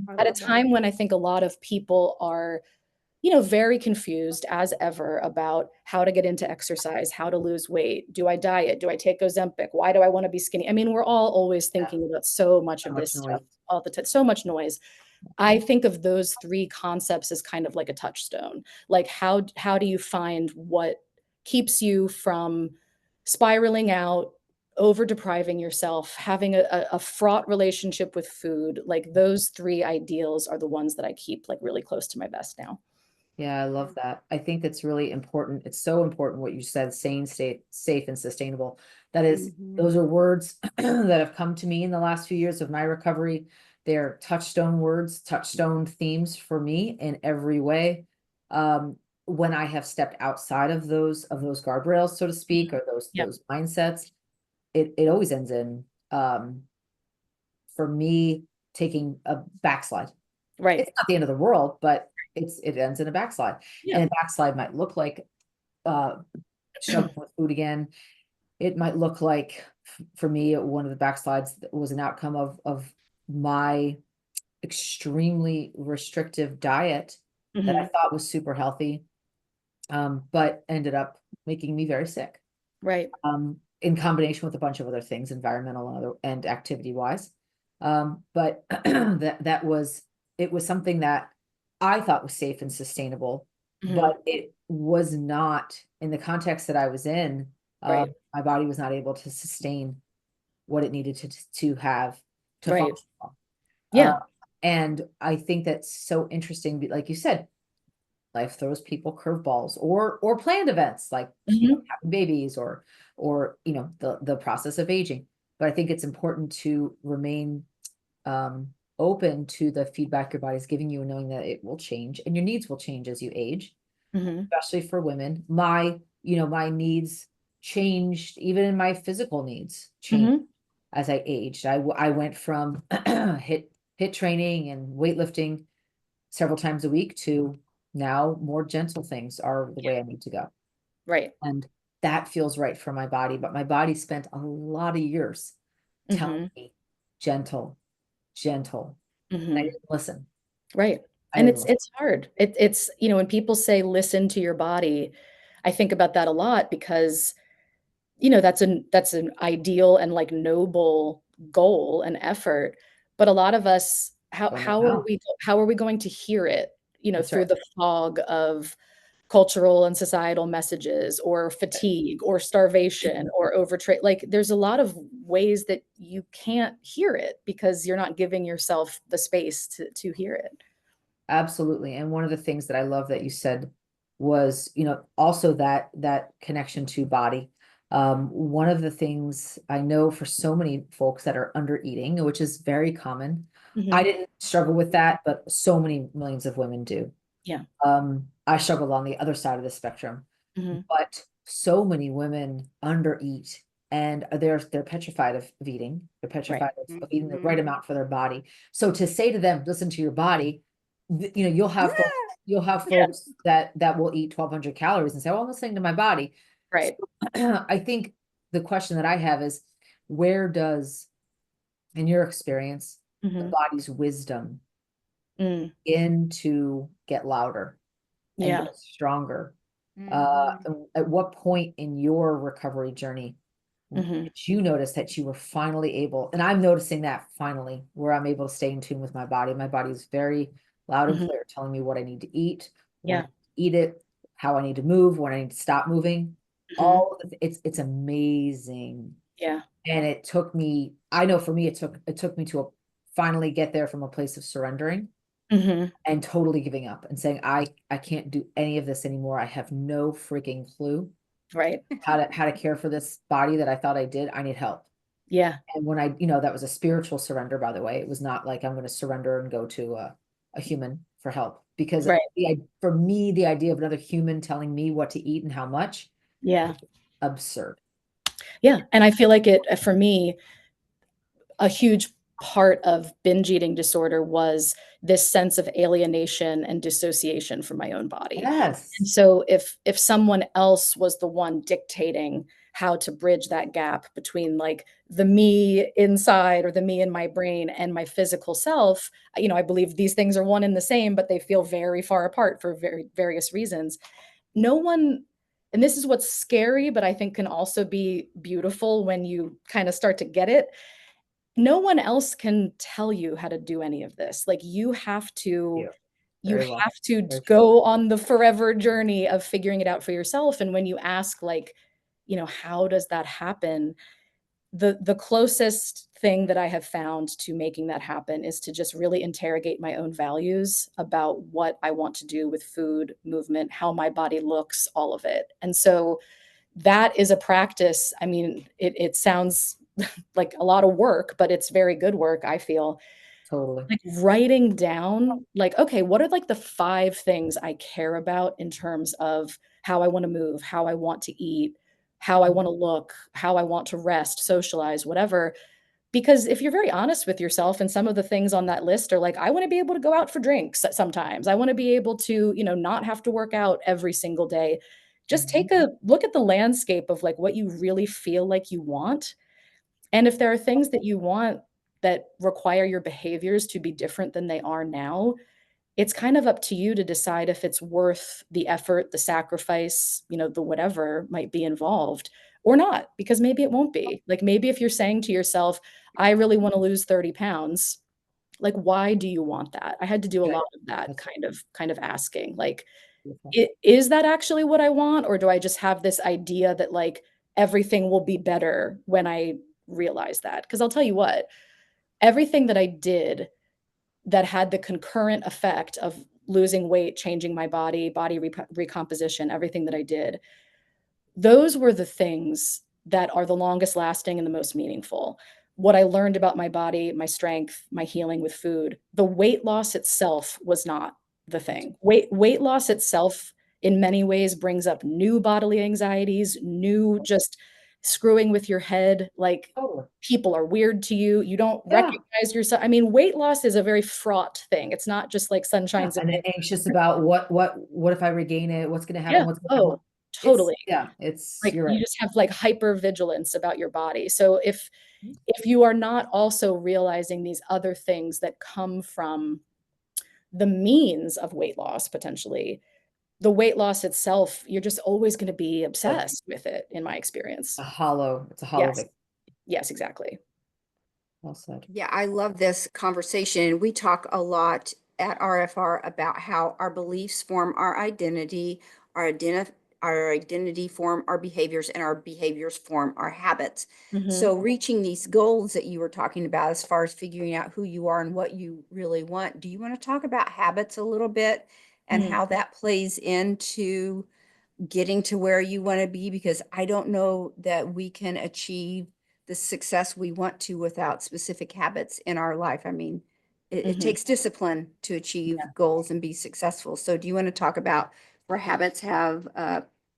Speaker 1: I
Speaker 3: at a
Speaker 1: love that.
Speaker 3: time when I think a lot of people are, very confused as ever about how to get into exercise, how to lose weight. Do I diet? Do I take Ozempic? Why do I want to be skinny? I mean, we're all always
Speaker 2: Yeah.
Speaker 3: thinking about so much
Speaker 2: So
Speaker 3: of
Speaker 2: much
Speaker 3: this
Speaker 2: noise.
Speaker 3: stuff all the time, so much noise. I think of those three concepts as kind of like a touchstone. Like how do you find what keeps you from spiraling out, over depriving yourself, having a fraught relationship with food? Like those three ideals are the ones that I keep like really close to my vest now.
Speaker 2: Yeah, I love that. I think that's really important. It's so important what you said, sane, state, safe, and sustainable. That is,
Speaker 1: Mhm.
Speaker 2: those are words that have come to me in the last few years of my recovery. They're touchstone words, touchstone themes for me in every way. When I have stepped outside of those guardrails, so to speak, or those
Speaker 3: Yep.
Speaker 2: those mindsets, it always ends in for me taking a backslide.
Speaker 3: Right.
Speaker 2: It's not the end of the world, but it ends in a backslide.
Speaker 3: Yeah.
Speaker 2: And a backslide might look like struggling with food again. It might look like for me, one of the backslides that was an outcome of my extremely restrictive diet that I
Speaker 3: Mhm.
Speaker 2: thought was super healthy, but ended up making me very sick.
Speaker 3: Right.
Speaker 2: In combination with a bunch of other things, environmental and activity wise. But it was something that I thought was safe and sustainable,
Speaker 3: Mhm.
Speaker 2: but it was not in the context that I was in.
Speaker 3: Right.
Speaker 2: My body was not able to sustain what it needed to have to
Speaker 3: Right.
Speaker 2: function well.
Speaker 3: Yeah.
Speaker 2: And I think that's so interesting. Like you said, life throws people curveballs or planned events like
Speaker 3: Mhm.
Speaker 2: having babies or the process of aging. but I think it's important to remain open to the feedback your body's giving you, and knowing that it will change and your needs will change as you age, especially for women. My needs changed, even in my physical needs changed as I aged. I went from hit training and weightlifting several times a week to now more gentle things are the way I need to go.
Speaker 3: Right.
Speaker 2: And that feels right for my body. But my body spent a lot of years telling me gentle. I didn't listen.
Speaker 3: Right.
Speaker 2: I
Speaker 3: And
Speaker 2: didn't listen.
Speaker 3: it's hard. It's, when people say listen to your body, I think about that a lot because, that's an ideal and like noble goal and effort. But a lot of us,
Speaker 2: Don't know how.
Speaker 3: how are we going to hear it,
Speaker 2: That's
Speaker 3: through
Speaker 2: right.
Speaker 3: the fog of cultural and societal messages or fatigue or starvation or overtrade? Like there's a lot of ways that you can't hear it because you're not giving yourself the space to hear it.
Speaker 2: Absolutely. And one of the things that I love that you said was, also that connection to body. One of the things I know for so many folks that are under eating, which is very common. I didn't struggle with that, but so many millions of women do.
Speaker 3: Yeah.
Speaker 2: I struggled on the other side of the spectrum, but so many women undereat and they're petrified of eating. They're petrified of eating the right amount for their body. So to say to them, listen to your body, you'll have folks that will eat 1,200 calories and say, well, I'm listening to my body.
Speaker 3: Right.
Speaker 2: So, I think the question that I have is, where does, in your experience, the body's wisdom begin to get louder and
Speaker 3: Yeah.
Speaker 2: get stronger? At what point in your recovery journey did you notice that you were finally able, and I'm noticing that finally, where I'm able to stay in tune with my body. My body is very loud and clear, telling me what I need to eat, when I need to eat it, how I need to move, when I need to stop moving. It's amazing.
Speaker 3: Yeah.
Speaker 2: And it took me, I know for me, it took me to finally get there from a place of surrendering and totally giving up and saying, I can't do any of this anymore. I have no freaking clue
Speaker 3: Right.
Speaker 2: how to care for this body that I thought I did. I need help.
Speaker 3: Yeah.
Speaker 2: And when that was a spiritual surrender, by the way. It was not like I'm going to surrender and go to a human for help, because
Speaker 3: Right.
Speaker 2: for me, the idea of another human telling me what to eat and how much,
Speaker 3: Yeah.
Speaker 2: absurd.
Speaker 3: Yeah. And I feel like for me, a huge part of binge eating disorder was this sense of alienation and dissociation from my own body.
Speaker 2: Yes.
Speaker 3: And so if someone else was the one dictating how to bridge that gap between like the me inside or the me in my brain and my physical self, I believe these things are one and the same, but they feel very far apart for very various reasons. No one, and this is what's scary, but I think can also be beautiful when you kind of start to get it. No one else can tell you how to do any of this. Like you have to
Speaker 2: Very well. Very true.
Speaker 3: go on the forever journey of figuring it out for yourself. And when you ask like, how does that happen? The closest thing that I have found to making that happen is to just really interrogate my own values about what I want to do with food, movement, how my body looks, all of it. And so that is a practice. I mean, it sounds like a lot of work, but it's very good work, I feel.
Speaker 2: Totally.
Speaker 3: Like writing down, like, okay, what are like the 5 things I care about in terms of how I want to move, how I want to eat, how I want to look, how I want to rest, socialize, whatever. Because if you're very honest with yourself, and some of the things on that list are like, I want to be able to go out for drinks sometimes. I want to be able to, not have to work out every single day. Just take a look at the landscape of like what you really feel like you want. And if there are things that you want that require your behaviors to be different than they are now, it's kind of up to you to decide if it's worth the effort, the sacrifice, the whatever might be involved or not, because maybe it won't be. Like maybe if you're saying to yourself, I really want to lose 30 pounds, like why do you want that? I had to do a lot of that kind of asking, like, is that actually what I want? Or do I just have this idea that like everything will be better when I realize that? Because I'll tell you what, everything that I did that had the concurrent effect of losing weight, changing my body recomposition, everything that I did, those were the things that are the longest lasting and the most meaningful. What I learned about my body, my strength, my healing with food, the weight loss itself was not the thing. Weight loss itself in many ways brings up new bodily anxieties, new just screwing with your head, like
Speaker 2: Totally.
Speaker 3: people are weird to you, you don't
Speaker 2: Yeah.
Speaker 3: recognize yourself. I mean, weight loss is a very fraught thing. It's not just like sunshines
Speaker 2: And then anxious about what if I regain it? What's going to happen?
Speaker 3: yeah.
Speaker 2: What's going to happen?
Speaker 3: Oh, totally.
Speaker 2: It's
Speaker 3: Like
Speaker 2: you're
Speaker 3: you
Speaker 2: right.
Speaker 3: just have like hyper vigilance about your body. So if you are not also realizing these other things that come from the means of weight loss, potentially, the weight loss itself, you're just always going to be
Speaker 2: Like
Speaker 3: obsessed with it, in my experience.
Speaker 2: it's a hollow
Speaker 3: Yes.
Speaker 2: victim.
Speaker 3: Yes, exactly.
Speaker 2: Well said.
Speaker 1: Yeah, I love this conversation. We talk a lot at RFR about how our beliefs form our identity, our identity form our behaviors, and our behaviors form our habits. So reaching these goals that you were talking about as far as figuring out who you are and what you really want, do you want to talk about habits a little bit and
Speaker 3: Mhm.
Speaker 1: how that plays into getting to where you want to be? Because I don't know that we can achieve the success we want to without specific habits in our life. I mean, it
Speaker 3: Mhm.
Speaker 1: takes discipline to achieve goals and be successful. So do you want to talk about where habits have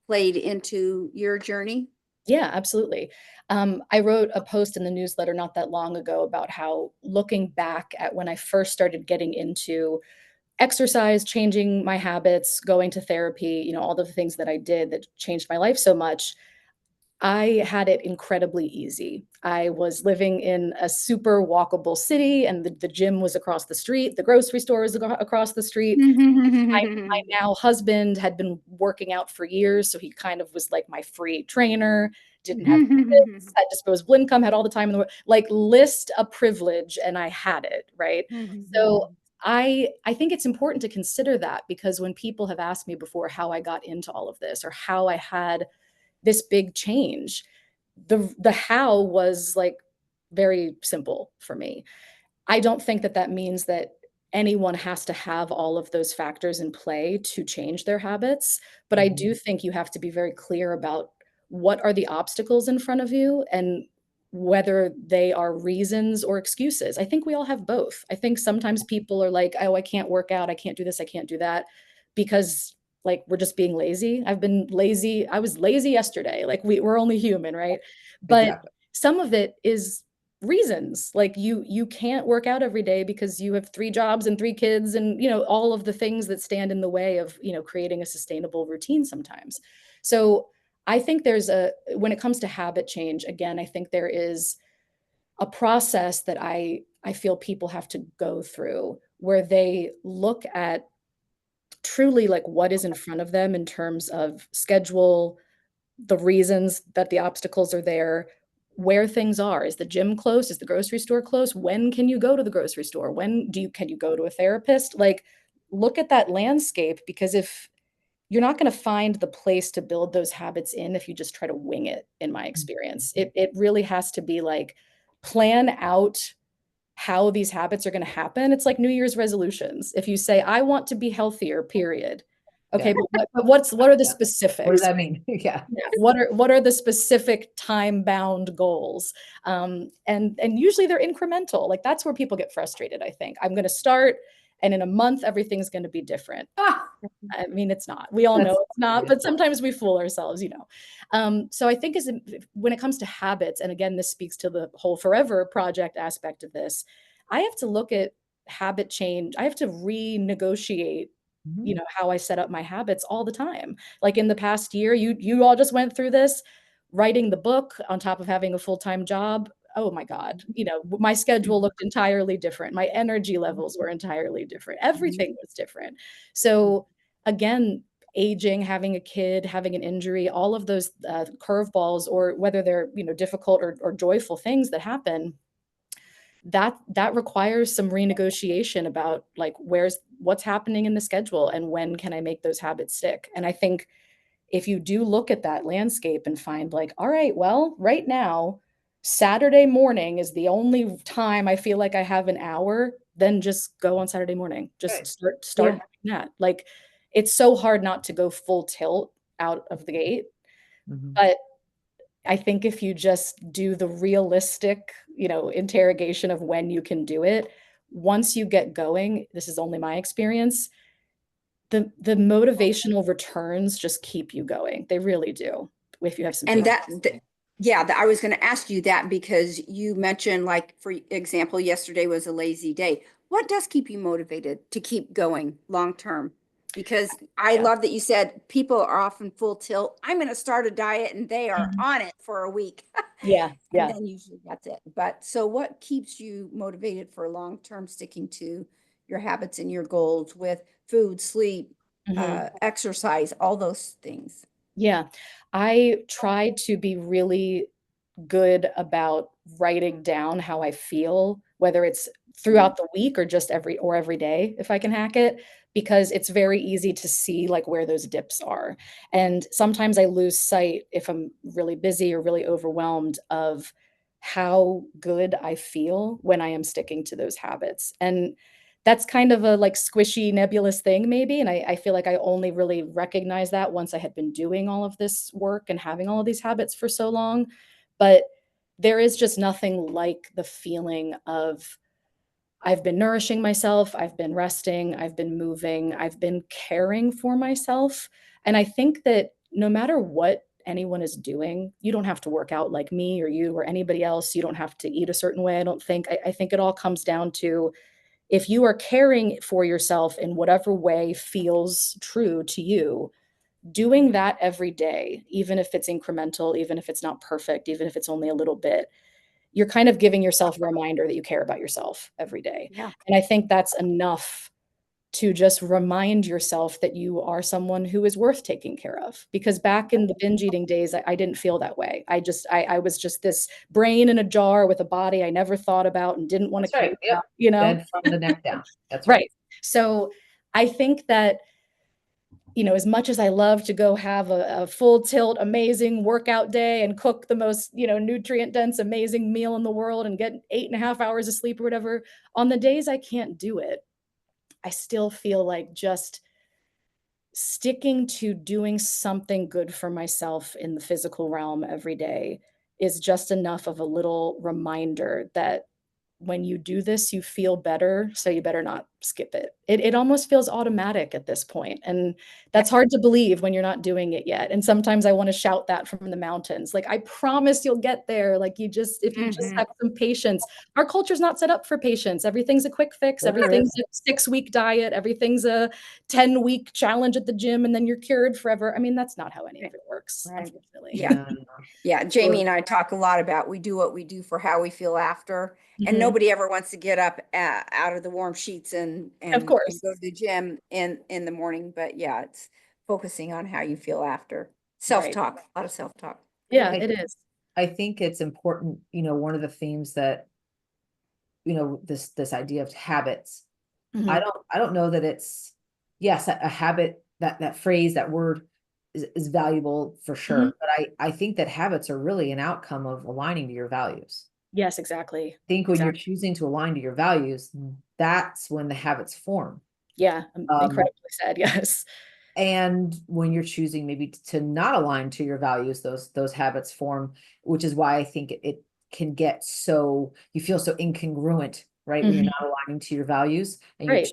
Speaker 1: played into your journey?
Speaker 3: Yeah, absolutely. I wrote a post in the newsletter not that long ago about how looking back at when I first started getting into exercise, changing my habits, going to therapy, all the things that I did that changed my life so much, I had it incredibly easy. I was living in a super walkable city, and the gym was across the street, the grocery store was across the street. My now husband had been working out for years, so he kind of was like my free trainer, didn't have kids, had disposable income, had all the time in the world. Like, list a privilege, and I had it, right? So I think it's important to consider that, because when people have asked me before how I got into all of this or how I had this big change, the how was like very simple for me. I don't think that that means that anyone has to have all of those factors in play to change their habits, but I do think you have to be very clear about what are the obstacles in front of you and whether they are reasons or excuses. I think we all have both. I think sometimes people are like, "Oh, I can't work out, I can't do this, I can't do that," because like we're just being lazy. I've been lazy. I was lazy yesterday. Like we're only human, right? But
Speaker 2: Exactly.
Speaker 3: some of it is reasons, like you can't work out every day because you have 3 jobs and 3 kids and all of the things that stand in the way of creating a sustainable routine sometimes. So I think when it comes to habit change, again, I think there is a process that I feel people have to go through where they look at truly like what is in front of them in terms of schedule, the reasons that the obstacles are there, where things are. Is the gym close? Is the grocery store close? When can you go to the grocery store? Can you go to a therapist? Like, look at that landscape, because if you're not going to find the place to build those habits in if you just try to wing it, in my experience. It really has to be like plan out how these habits are going to happen. It's like New Year's resolutions. If you say, I want to be healthier, period. Okay,
Speaker 2: Yeah.
Speaker 3: but what are the
Speaker 2: Yeah. What does
Speaker 3: specifics?
Speaker 2: that mean? Yeah.
Speaker 3: Yeah, what are the specific time-bound goals? And usually they're incremental. Like that's where people get frustrated, I think. I'm gonna start, and in a month, everything's gonna be different.
Speaker 2: Ah,
Speaker 3: I mean, it's not. We all know
Speaker 2: that's
Speaker 3: it's not, but sometimes we fool ourselves. So I think when it comes to habits, and again, this speaks to the whole forever project aspect of this, I have to look at habit change. I have to renegotiate,
Speaker 2: Mhm.
Speaker 3: how I set up my habits all the time. Like in the past year, you all just went through this, writing the book on top of having a full-time job. Oh my God, my schedule looked entirely different. My energy levels were entirely different. Everything was different. So again, aging, having a kid, having an injury, all of those curveballs, or whether they're difficult or joyful things that happen, that requires some renegotiation about like what's happening in the schedule and when can I make those habits stick. And I think if you do look at that landscape and find like, all right, well, right now, Saturday morning is the only time I feel like I have an hour, then just go on Saturday morning. Just
Speaker 2: Right.
Speaker 3: start
Speaker 2: Yeah.
Speaker 3: doing that. Like, it's so hard not to go full tilt out of the gate.
Speaker 2: Mhm.
Speaker 3: But I think if you just do the realistic, interrogation of when you can do it, once you get going, this is only my experience, the motivational returns just keep you going. They really do. If you have some
Speaker 1: And
Speaker 3: patience.
Speaker 1: I was going to ask you that because you mentioned, like, for example, yesterday was a lazy day. What does keep you motivated to keep going long term? Because I
Speaker 3: Yeah.
Speaker 1: love that you said people are often full tilt. I'm going to start a diet and they are
Speaker 3: Mhm.
Speaker 1: on it for a week.
Speaker 3: Yeah.
Speaker 1: And
Speaker 3: Yeah.
Speaker 1: then usually that's it. But so what keeps you motivated for long term sticking to your habits and your goals with food, sleep,
Speaker 3: Mhm.
Speaker 1: exercise, all those things?
Speaker 3: Yeah. I try to be really good about writing down how I feel, whether it's throughout the week or just every day if I can hack it, because it's very easy to see like where those dips are. And sometimes I lose sight if I'm really busy or really overwhelmed of how good I feel when I am sticking to those habits. And that's kind of a like squishy, nebulous thing, maybe. And I feel like I only really recognized that once I had been doing all of this work and having all of these habits for so long. But there is just nothing like the feeling of I've been nourishing myself, I've been resting, I've been moving, I've been caring for myself. And I think that no matter what anyone is doing, you don't have to work out like me or you or anybody else. You don't have to eat a certain way. I don't think, I think it all comes down to if you are caring for yourself in whatever way feels true to you, doing that every day, even if it's incremental, even if it's not perfect, even if it's only a little bit, you're kind of giving yourself a reminder that you care about yourself every day.
Speaker 1: Yeah.
Speaker 3: And I think that's enough to just remind yourself that you are someone who is worth taking care of. Because back in the binge eating days, I didn't feel that way. I was just this brain in a jar with a body I never thought about and didn't want to
Speaker 2: That's
Speaker 3: care
Speaker 2: right.
Speaker 3: about,
Speaker 2: Yep. Dead from the neck down. That's right.
Speaker 3: Right. So I think that as much as I love to go have a full tilt, amazing workout day and cook the most, nutrient dense, amazing meal in the world and get 8.5 hours of sleep or whatever, on the days I can't do it, I still feel like just sticking to doing something good for myself in the physical realm every day is just enough of a little reminder that when you do this, you feel better, so you better not skip it. It almost feels automatic at this point, and that's hard to believe when you're not doing it yet, and sometimes I wanna shout that from the mountains, like, "I promise you'll get there, like, if you just
Speaker 1: Mhm.
Speaker 3: have some patience." Our culture's not set up for patience, everything's a quick fix,
Speaker 2: Sure
Speaker 3: everything's
Speaker 2: is.
Speaker 3: a 6-week diet, everything's a 10-week challenge at the gym, and then you're cured forever. I mean, that's not how any of it works,
Speaker 1: Right.
Speaker 3: unfortunately.
Speaker 1: Yeah.
Speaker 2: No, no.
Speaker 1: Yeah. Jamie
Speaker 2: Well,
Speaker 1: and I talk a lot about we do what we do for how we feel after. And
Speaker 3: Mhm.
Speaker 1: nobody ever wants to get up out of the warm sheets and
Speaker 3: Of
Speaker 1: and
Speaker 3: course.
Speaker 1: go to the gym in the morning. But yeah, it's focusing on how you feel after.
Speaker 3: Right.
Speaker 1: Self-talk, a lot of self-talk.
Speaker 3: Yeah,
Speaker 2: I,
Speaker 3: it is.
Speaker 2: I think it's important, one of the themes that, this idea of habits.
Speaker 3: Mhm.
Speaker 2: I don't know that it's, yes, a habit, that phrase, that word is valuable for
Speaker 3: Mhm.
Speaker 2: sure. But I think that habits are really an outcome of aligning to your values.
Speaker 3: Yes, exactly.
Speaker 2: I think when you're
Speaker 3: Exactly.
Speaker 2: choosing to align to your values, that's when the habits form.
Speaker 3: Yeah,
Speaker 2: Um,
Speaker 3: incredibly sad, yes.
Speaker 2: and when you're choosing maybe to not align to your values, those habits form, which is why I think it can get so, you feel so incongruent, right? When you're
Speaker 3: Mhm.
Speaker 2: not aligning to your values, and
Speaker 3: Right.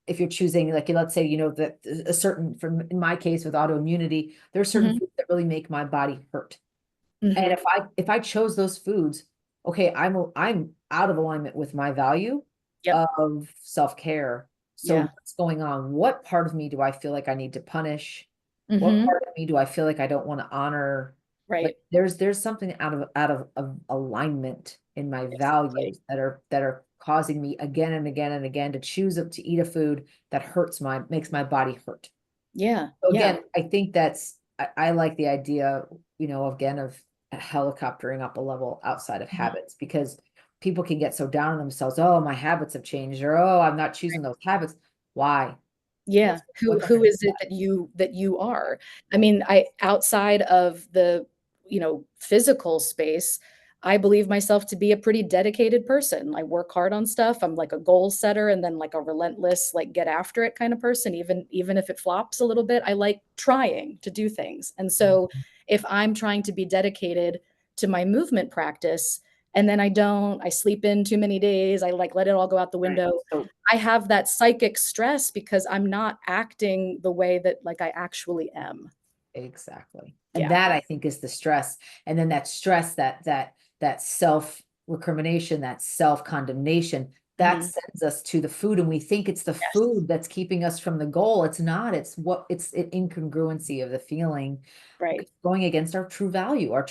Speaker 2: if you're choosing, like, let's say, that a certain, from in my case with autoimmunity, there are certain
Speaker 3: Mhm.
Speaker 2: foods that really make my body hurt. And
Speaker 3: Mhm.
Speaker 2: if I chose those foods, okay, I'm out of alignment with my value
Speaker 3: Yep.
Speaker 2: of self-care. So
Speaker 3: Yeah.
Speaker 2: what's going on? What part of me do I feel like I need to punish? What
Speaker 3: Mhm.
Speaker 2: part of me do I feel like I don't want to honor? Like,
Speaker 3: Right.
Speaker 2: there's something out of alignment in my
Speaker 3: Exactly.
Speaker 2: values that are causing me again and again and again to choose to eat a food that makes my body hurt.
Speaker 3: Yeah.
Speaker 2: So
Speaker 3: Yeah.
Speaker 2: again, I think I like the idea, again, of helicoptering up a level outside of
Speaker 3: Mhm.
Speaker 2: habits, because people can get so down on themselves. Oh, my habits have changed, or oh, I'm not choosing those habits. Why?
Speaker 3: Yeah.
Speaker 2: What's
Speaker 3: Who
Speaker 2: what's
Speaker 3: who
Speaker 2: underneath
Speaker 3: is it
Speaker 2: that?
Speaker 3: that you are? I mean, I outside of the, physical space, I believe myself to be a pretty dedicated person. I work hard on stuff. I'm like a goal setter and then like a relentless, like get after it kind of person, even if it flops a little bit. I like trying to do things. And so if I'm trying to be dedicated to my movement practice, and then I sleep in too many days. I like let it all go out the window.
Speaker 2: So
Speaker 3: I have that psychic stress because I'm not acting the way that like I actually am.
Speaker 2: exactly. And
Speaker 3: Yeah.
Speaker 2: that I think is the stress. And then that stress, that self recrimination, that self condemnation, that
Speaker 3: Mhm.
Speaker 2: sends us to the food. And we think it's the
Speaker 3: Yes.
Speaker 2: food that's keeping us from the goal. It's not. It's an incongruency of the feeling
Speaker 3: Right.
Speaker 2: going against our true value, our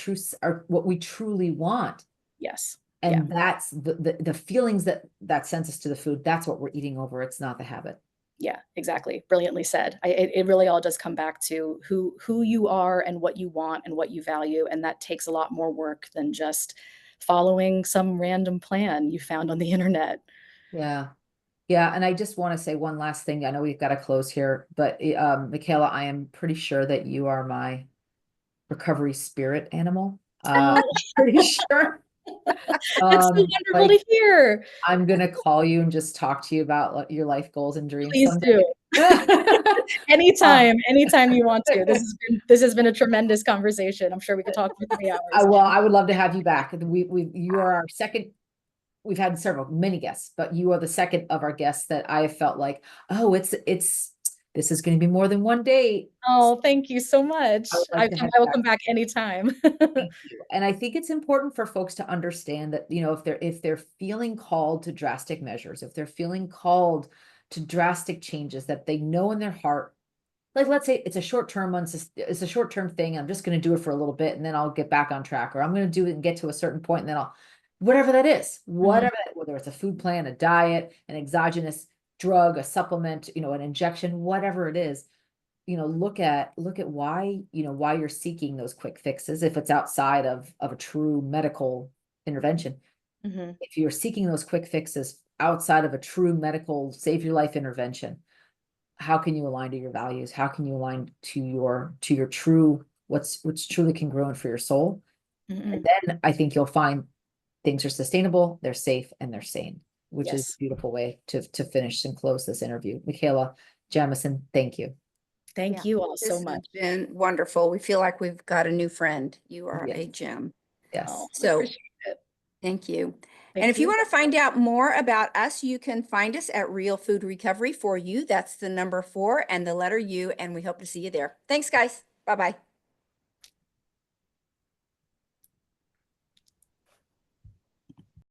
Speaker 2: what we truly want.
Speaker 3: Yes. Yeah.
Speaker 2: And that's the feelings that sends us to the food. That's what we're eating over. It's not the habit.
Speaker 3: Yeah, exactly. Brilliantly said. It really all does come back to who you are and what you want and what you value, and that takes a lot more work than just following some random plan you found on the internet.
Speaker 2: Yeah. Yeah. And I just want to say one last thing. I know we've got to close here, but Mikala, I am pretty sure that you are my recovery spirit animal.
Speaker 3: Oh,
Speaker 2: Pretty sure.
Speaker 3: that's so wonderful
Speaker 2: Like,
Speaker 3: to hear.
Speaker 2: I'm gonna call you and just talk to you about your life goals and dreams
Speaker 3: Please
Speaker 2: someday.
Speaker 3: do. Anytime you want to. This has been a tremendous conversation. I'm sure we could talk for 3 hours.
Speaker 2: Well, I would love to have you back. You are our second. We've had many guests, but you are the second of our guests that I have felt like, oh, this is going to be more than one date.
Speaker 3: Oh, thank you so much.
Speaker 2: I would like to have
Speaker 3: I will
Speaker 2: you
Speaker 3: come
Speaker 2: back.
Speaker 3: back anytime.
Speaker 2: Thank you. And I think it's important for folks to understand that, if they're feeling called to drastic measures, if they're feeling called to drastic changes that they know in their heart, like let's say it's a short-term thing. I'm just going to do it for a little bit and then I'll get back on track, or I'm going to do it and get to a certain point and then whatever that is, whether it's a food plan, a diet, an exogenous drug, a supplement, an injection, whatever it is, look at why you're seeking those quick fixes. If it's outside of a true medical intervention, if you're seeking those quick fixes outside of a true medical save your life intervention, how can you align to your values? How can you align to your true, what's truly congruent for your soul? And then I think you'll find things are sustainable, they're safe, and they're sane, which is a beautiful way to finish and close this interview. Mikala Jamison, thank you.
Speaker 3: Thank you all
Speaker 1: This
Speaker 3: so
Speaker 1: has
Speaker 3: much.
Speaker 1: been wonderful. We feel like we've got a new friend. You are
Speaker 2: Yes.
Speaker 1: a gem.
Speaker 2: Yes.
Speaker 3: Oh, I
Speaker 1: So
Speaker 3: appreciate it.
Speaker 1: thank you.
Speaker 3: Thank
Speaker 1: And if you
Speaker 3: you.
Speaker 1: want to find out more about us, you can find us at Real Food Recovery for You. That's the number 4 and the letter U, and we hope to see you there. Thanks, guys. Bye-bye.